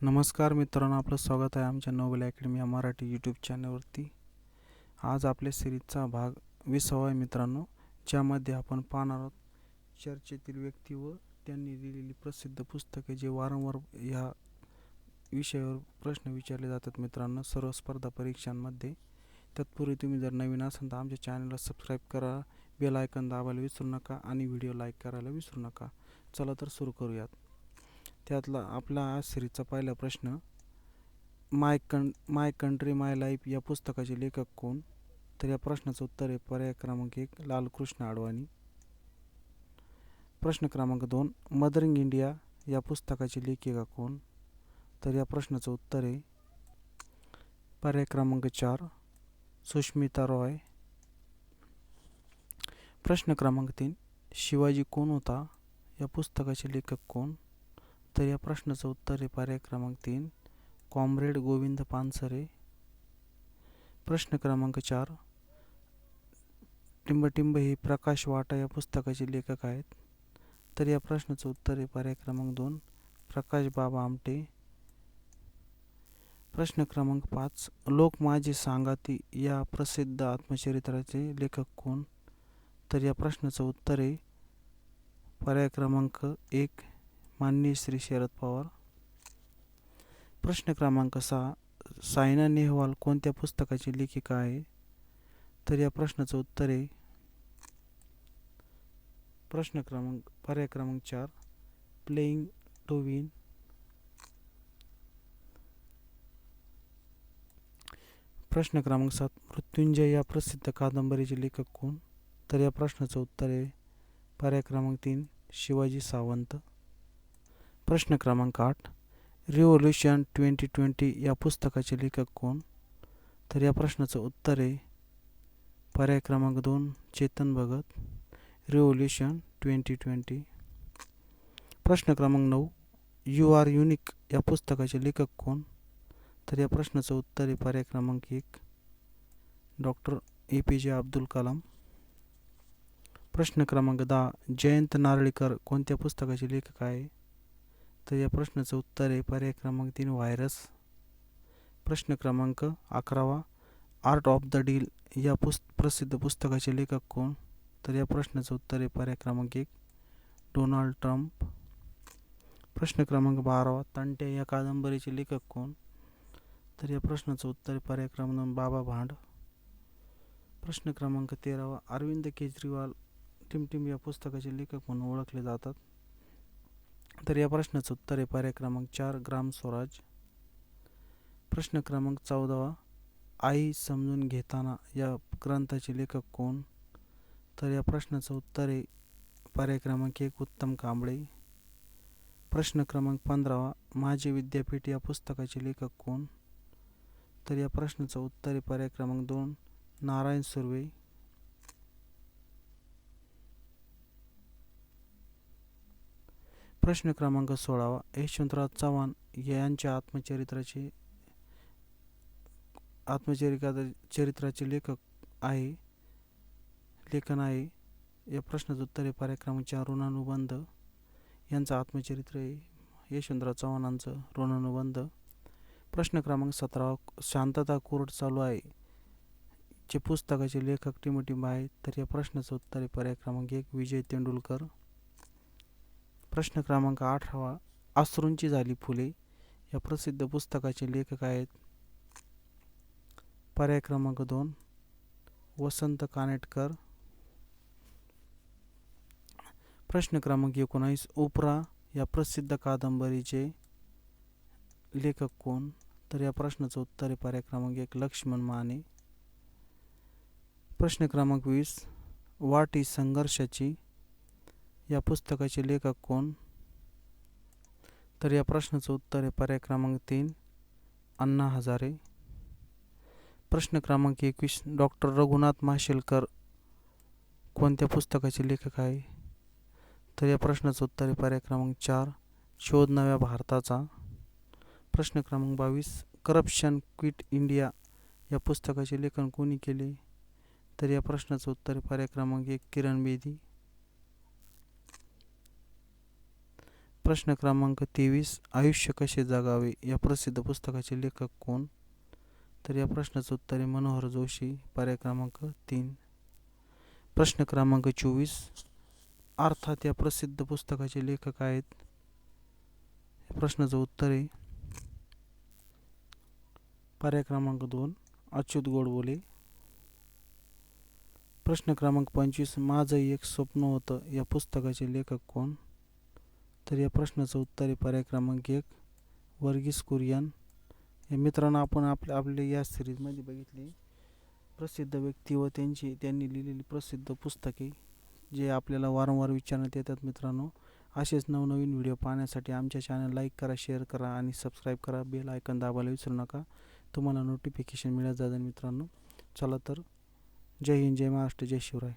नमस्कार मित्रांनो, आपलं स्वागत आहे आमच्या नोबल अकॅडमी या मराठी यूट्यूब चॅनलवरती. आज आपल्या सिरीजचा भाग 20वा आहे मित्रांनो, ज्यामध्ये आपण पाहणार आहोत चर्चेतील व्यक्ती व त्यांनी लिहिलेली प्रसिद्ध पुस्तके, जे वारंवार ह्या विषयावर प्रश्न विचारले जातात मित्रांनो सर्व स्पर्धा परीक्षांमध्ये. तत्पूर्वी तुम्ही जर नवीन असाल तर आमच्या चॅनलला सबस्क्राईब करा, बेल आयकॉन दाबायला विसरू नका आणि व्हिडिओ लाईक करायला विसरू नका. चला तर सुरू करूयात. त्यातला आपला आज सिरीजचा पहिला प्रश्न, माय कंट्री माय लाईफ या पुस्तकाचे लेखक कोण? तर या प्रश्नाचं उत्तर आहे पर्याय क्रमांक 1 लालकृष्ण अडवाणी. प्रश्न क्रमांक 2, मदरिंग इंडिया या पुस्तकाची लेखिका कोण? तर या प्रश्नाचं उत्तर आहे पर्याय क्रमांक 4 सुष्मिता रॉय. प्रश्न क्रमांक 3, शिवाजी कोण होता या पुस्तकाचे लेखक कोण? तर या प्रश्नाचं उत्तर आहे पर्याय क्रमांक 3 कॉम्रेड गोविंद पानसरे. प्रश्न क्रमांक 4, टिंबटिंब हे प्रकाश वाटा या पुस्तकाचे लेखक आहेत. तर या प्रश्नाचं उत्तर आहे पर्याय क्रमांक 2 प्रकाश बाबा आमटे. प्रश्न क्रमांक 5, लोक माझे सांगाती या प्रसिद्ध आत्मचरित्राचे लेखक कोण? तर या प्रश्नाचं उत्तर आहे पर्याय क्रमांक 1 माननीय श्री शरद पवार. प्रश्न क्रमांक 6, सायना नेहवाल कोणत्या पुस्तकाची लेखिका आहे? तर या प्रश्नाचं उत्तर आहे पर्याय क्रमांक 4 प्लेइंग टू विन. प्रश्न क्रमांक 7, मृत्युंजय या प्रसिद्ध कादंबरीचे लेखक कोण? तर या प्रश्नाचं उत्तर आहे पर्याय क्रमांक 3 शिवाजी सावंत. प्रश्न क्रमांक 8, रिव्होल्यूशन 2020 या पुस्तकाचे लेखक कोण? तर या प्रश्नाचं उत्तर आहे पर्याय क्रमांक 2 चेतन भगत. रिव्होल्यूशन 2020. प्रश्न क्रमांक 9, यू आर युनिक या पुस्तकाचे लेखक कोण? तर या प्रश्नाचं उत्तर आहे पर्याय क्रमांक 1 डॉक्टर APJ अब्दुल कलाम. प्रश्न क्रमांक 10, जयंत नारळीकर कोणत्या पुस्तकाचे लेखक आहे? तर या प्रश्नाचं उत्तर आहे पर्याय क्रमांक 3 व्हायरस. प्रश्न क्रमांक 11, आर्ट ऑफ द डील या प्रसिद्ध पुस्तकाचे लेखक कोण? तर या प्रश्नाचं उत्तर आहे पर्याय क्रमांक 1 डोनाल्ड ट्रम्प. प्रश्न क्रमांक 12, तंट्या या कादंबरीचे लेखक कोण? तर या प्रश्नाचं उत्तर आहे पर्याय क्रमांक बाबा भांड. प्रश्न क्रमांक 13, अरविंद केजरीवाल टिमटिम या पुस्तकाचे लेखक म्हणून ओळखले जातात. तर या प्रश्नाचं उत्तर आहे पर्याय क्रमांक 4 ग्राम स्वराज. प्रश्न क्रमांक 14, आई समजून घेताना या ग्रंथाचे लेखक कोण? तर या प्रश्नाचं उत्तर आहे पर्याय क्रमांक 1 उत्तम कांबळे. प्रश्न क्रमांक 15, माझे विद्यापीठ या पुस्तकाचे लेखक कोण? तर या प्रश्नाचं उत्तर आहे पर्याय क्रमांक 2 नारायण सुर्वे. प्रश्न क्रमांक 16, यशवंतराव चव्हाण यांच्या आत्मचरित्राचे लेखन आहे. या प्रश्नाचं उत्तर आहे पर्याय क्रमांक 4 ऋणानुबंध. यांचं आत्मचरित्र आहे यशवंतराव चव्हाणांचं ऋणानुबंध. प्रश्न क्रमांक 17, शांतता कोर्ट चालू आहे चे पुस्तकाचे लेखक टिमटिंब आहेत. तर या प्रश्नाचं उत्तर आहे पर्याय क्रमांक 1 विजय तेंडुलकर. प्रश्न क्रमांक 18, अश्रूंची झाली फुले या प्रसिद्ध पुस्तकाचे लेखक आहेत. पर्याय क्रमांक 2 वसंत कानेटकर. प्रश्न क्रमांक 19, उपरा या प्रसिद्ध कादंबरीचे लेखक कोण? तर या प्रश्नाचं उत्तर आहे पर्याय क्रमांक 1 लक्ष्मण माने. प्रश्न क्रमांक 20, वाटी संघर्षाची या पुस्तकाचे लेखक कोण? तर या प्रश्नाचं उत्तर आहे पर्याय क्रमांक 3 अण्णा हजारे. प्रश्न क्रमांक 21, डॉक्टर रघुनाथ माशेलकर कोणत्या पुस्तकाचे लेखक आहे? तर या प्रश्नाचं उत्तर आहे पर्याय क्रमांक 4 शोध नव्या भारताचा. प्रश्न क्रमांक 22, करप्शन क्विट इंडिया या पुस्तकाचे लेखन कोणी केले? तर या प्रश्नाचं उत्तर आहे पर्याय क्रमांक 1 किरण बेदी. प्रश्न क्रमांक 23. आयुष्य कसे जगावे या प्रसिद्ध पुस्तकाचे लेखक कोण? तर या प्रश्नाचं उत्तर आहे मनोहर जोशी. पर्याय क्रमांक 3. प्रश्न क्रमांक 24. अर्थात या प्रसिद्ध पुस्तकाचे लेखक आहेत. या प्रश्नाचं उत्तर आहे पर्याय क्रमांक 2. अच्युत गोडबोले. प्रश्न क्रमांक 25. माझं एक स्वप्न होतं या पुस्तकाचे लेखक कोण? तर या प्रश्नाचं उत्तर आहे पर्याय क्रमांक 1. वर्गीस कुरियन. या मित्रांनो, आपण आपल्या या सिरीजमध्ये बघितली प्रसिद्ध व्यक्ती व त्यांनी लिहिलेली प्रसिद्ध पुस्तके जे आपल्याला वारंवार विचारण्यात येतात. मित्रांनो, असेच नवनवीन व्हिडिओ पाहण्यासाठी आमच्या चॅनल लाईक करा, शेअर करा आणि सबस्क्राईब करा. बेल आयकॉन दाबायला विसरू नका. तुम्हाला नोटिफिकेशन मिळत जाईल मित्रांनो. चला तर, जय हिंद, जय महाराष्ट्र, जय शिवराय.